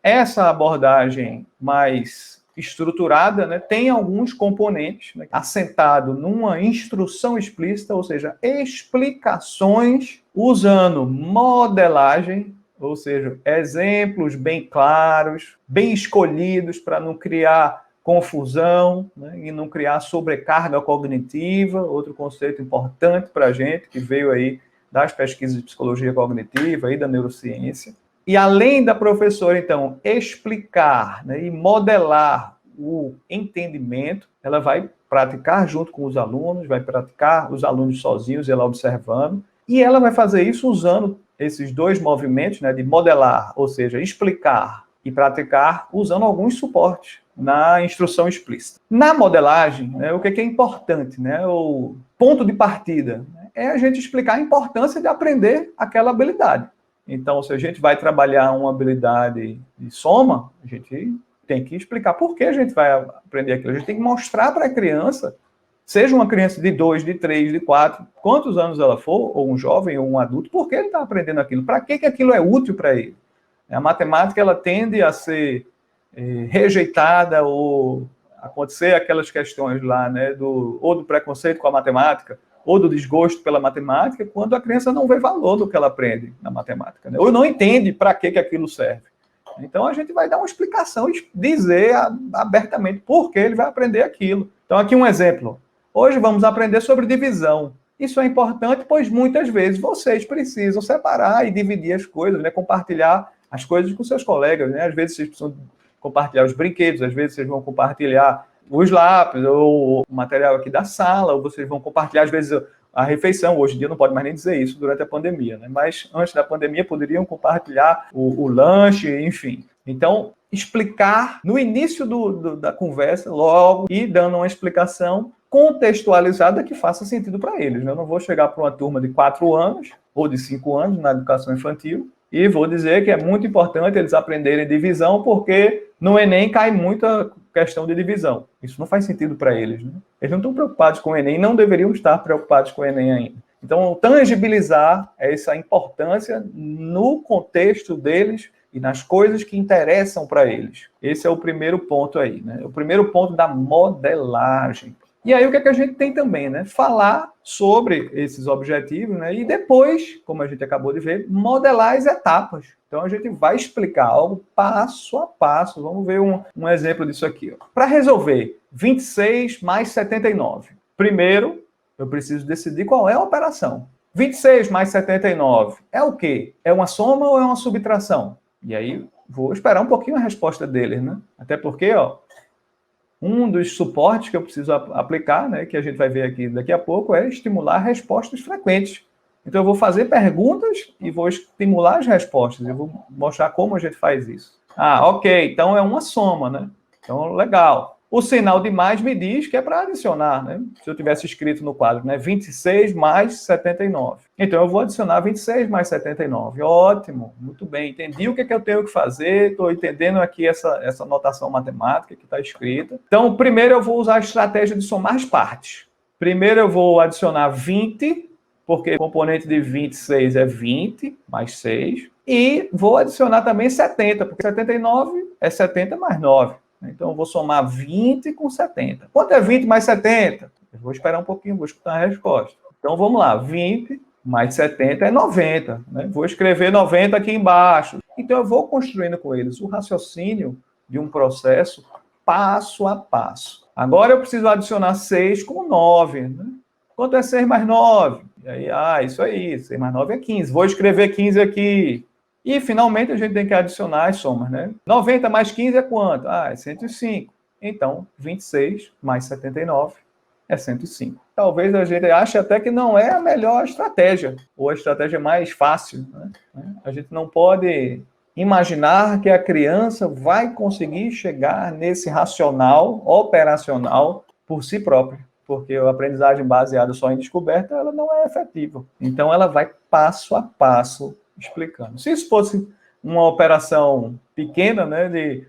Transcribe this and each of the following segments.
essa abordagem mais estruturada, né, tem alguns componentes, né, assentado numa instrução explícita, ou seja, explicações usando modelagem, ou seja, exemplos bem claros, bem escolhidos para não criar confusão, né, e não criar sobrecarga cognitiva, outro conceito importante para a gente, que veio aí das pesquisas de psicologia cognitiva e da neurociência. E além da professora, então, explicar, né, e modelar o entendimento, ela vai praticar junto com os alunos, vai praticar os alunos sozinhos, ela observando, e ela vai fazer isso usando esses dois movimentos, né, de modelar, ou seja, explicar e praticar, usando alguns suportes na instrução explícita. Na modelagem, né, o que é importante, né, o ponto de partida, né, é a gente explicar a importância de aprender aquela habilidade. Então, se a gente vai trabalhar uma habilidade de soma, a gente tem que explicar por que a gente vai aprender aquilo. A gente tem que mostrar para a criança, seja uma criança de 2, de 3, de 4, quantos anos ela for, ou um jovem, ou um adulto, por que ele está aprendendo aquilo? Para que aquilo é útil para ele? A matemática, ela tende a ser rejeitada, ou acontecer aquelas questões lá, né, ou do preconceito com a matemática, ou do desgosto pela matemática, quando a criança não vê valor no que ela aprende na matemática, né? Ou não entende para que aquilo serve. Então, a gente vai dar uma explicação, dizer abertamente por que ele vai aprender aquilo. Então, aqui um exemplo. Hoje vamos aprender sobre divisão. Isso é importante, pois muitas vezes vocês precisam separar e dividir as coisas, né? Compartilhar as coisas com seus colegas, né? Às vezes vocês precisam compartilhar os brinquedos, às vezes vocês vão compartilhar os lápis, ou o material aqui da sala, ou vocês vão compartilhar, às vezes, a refeição. Hoje em dia não pode mais nem dizer isso durante a pandemia, né? Mas antes da pandemia poderiam compartilhar o lanche, enfim. Então, explicar no início da conversa, logo, e dando uma explicação contextualizada que faça sentido para eles, né? Eu não vou chegar para uma turma de 4 anos, ou de 5 anos na educação infantil, e vou dizer que é muito importante eles aprenderem divisão, porque no Enem cai muita questão de divisão. Isso não faz sentido para eles, né? Eles não estão preocupados com o Enem, não deveriam estar preocupados com o Enem ainda. Então, tangibilizar essa importância no contexto deles e nas coisas que interessam para eles. Esse é o primeiro ponto aí, né? O primeiro ponto da modelagem. E aí, o que é que a gente tem também, né? Falar sobre esses objetivos, né? E depois, como a gente acabou de ver, modelar as etapas. Então, a gente vai explicar algo passo a passo. Vamos ver um exemplo disso aqui. Para resolver 26 mais 79. Primeiro, eu preciso decidir qual é a operação. 26 mais 79 é o quê? É uma soma ou é uma subtração? E aí, vou esperar um pouquinho a resposta deles, né? Até porque, um dos suportes que eu preciso aplicar, né, que a gente vai ver aqui daqui a pouco, é estimular respostas frequentes. Então, eu vou fazer perguntas e vou estimular as respostas. Eu vou mostrar como a gente faz isso. Ok, então é uma soma, né? Então, legal. O sinal de mais me diz que é para adicionar, né? Se eu tivesse escrito no quadro, né, 26 mais 79. Então, eu vou adicionar 26 mais 79. Ótimo, muito bem. Entendi o que eu tenho que fazer, estou entendendo aqui essa notação matemática que está escrita. Então, primeiro eu vou usar a estratégia de somar as partes. Primeiro eu vou adicionar 20, porque o componente de 26 é 20 mais 6. E vou adicionar também 70, porque 79 é 70 mais 9. Então, eu vou somar 20 com 70. Quanto é 20 mais 70? Eu vou esperar um pouquinho, vou escutar a resposta. Então, vamos lá. 20 mais 70 é 90. Né? Vou escrever 90 aqui embaixo. Então, eu vou construindo com eles o raciocínio de um processo passo a passo. Agora, eu preciso adicionar 6 com 9. Né? Quanto é 6 mais 9? E aí, isso aí. 6 mais 9 é 15. Vou escrever 15 aqui. E, finalmente, a gente tem que adicionar as somas, né? 90 mais 15 é quanto? É 105. Então, 26 mais 79 é 105. Talvez a gente ache até que não é a melhor estratégia, ou a estratégia mais fácil, né? A gente não pode imaginar que a criança vai conseguir chegar nesse racional operacional por si própria, porque a aprendizagem baseada só em descoberta, ela não é efetiva. Então, ela vai passo a passo explicando. Se isso fosse uma operação pequena, né,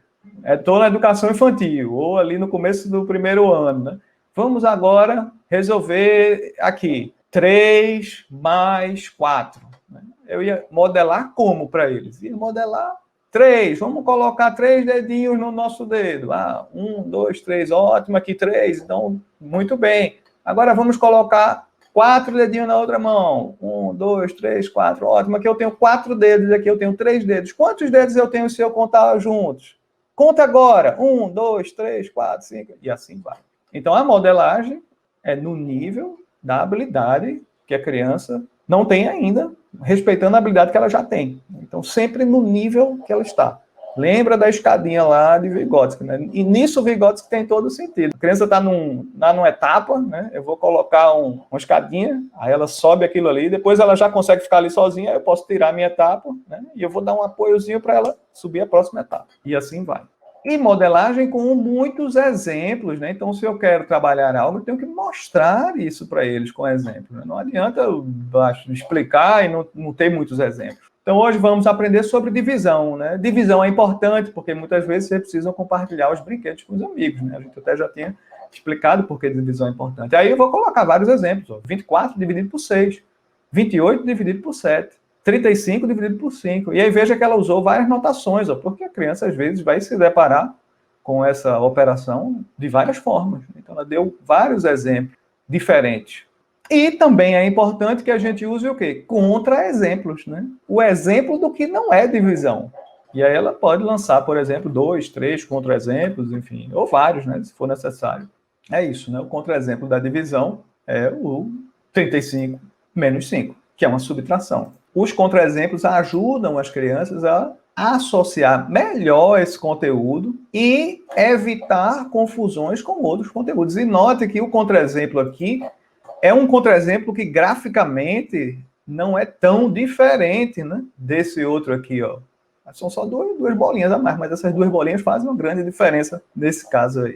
estou na educação infantil, ou ali no começo do primeiro ano, né, vamos agora resolver aqui, 3 mais 4. Né? Eu ia modelar como para eles? Ia modelar 3, vamos colocar 3 dedinhos no nosso dedo. 1, 2, 3, ótimo, aqui 3, então, muito bem. Agora vamos colocar 4 dedinhos na outra mão. 1, 2, 3, 4, ótimo, aqui eu tenho 4 dedos, aqui eu tenho 3 dedos. Quantos dedos eu tenho se eu contar juntos? Conta agora. 1, 2, 3, 4, 5, e assim vai. Então, a modelagem é no nível da habilidade que a criança não tem ainda, respeitando a habilidade que ela já tem. Então, sempre no nível que ela está. Lembra da escadinha lá de Vygotsky, né? E nisso o Vygotsky tem todo o sentido. A criança está numa etapa, né? Eu vou colocar uma escadinha, aí ela sobe aquilo ali, depois ela já consegue ficar ali sozinha, aí eu posso tirar a minha etapa, né? E eu vou dar um apoiozinho para ela subir a próxima etapa. E assim vai. E modelagem com muitos exemplos, né? Então, se eu quero trabalhar algo, eu tenho que mostrar isso para eles com exemplos. Né? Não adianta eu explicar e não ter muitos exemplos. Então, hoje vamos aprender sobre divisão, né? Divisão é importante, porque muitas vezes vocês precisam compartilhar os brinquedos com os amigos, né? A gente até já tinha explicado por que divisão é importante. Aí eu vou colocar vários exemplos. Ó. 24 dividido por 6, 28 dividido por 7, 35 dividido por 5. E aí veja que ela usou várias notações, ó, porque a criança às vezes vai se deparar com essa operação de várias formas. Então ela deu vários exemplos diferentes. E também é importante que a gente use o quê? Contra-exemplos, né? O exemplo do que não é divisão. E aí ela pode lançar, por exemplo, 2, 3 contra-exemplos, enfim, ou vários, né, se for necessário. É isso, né? O contra-exemplo da divisão é o 35 menos 5, que é uma subtração. Os contra-exemplos ajudam as crianças a associar melhor esse conteúdo e evitar confusões com outros conteúdos. E note que o contra-exemplo aqui é um contra-exemplo que graficamente não é tão diferente, né, desse outro aqui, ó. São só duas bolinhas a mais, mas essas duas bolinhas fazem uma grande diferença nesse caso aí.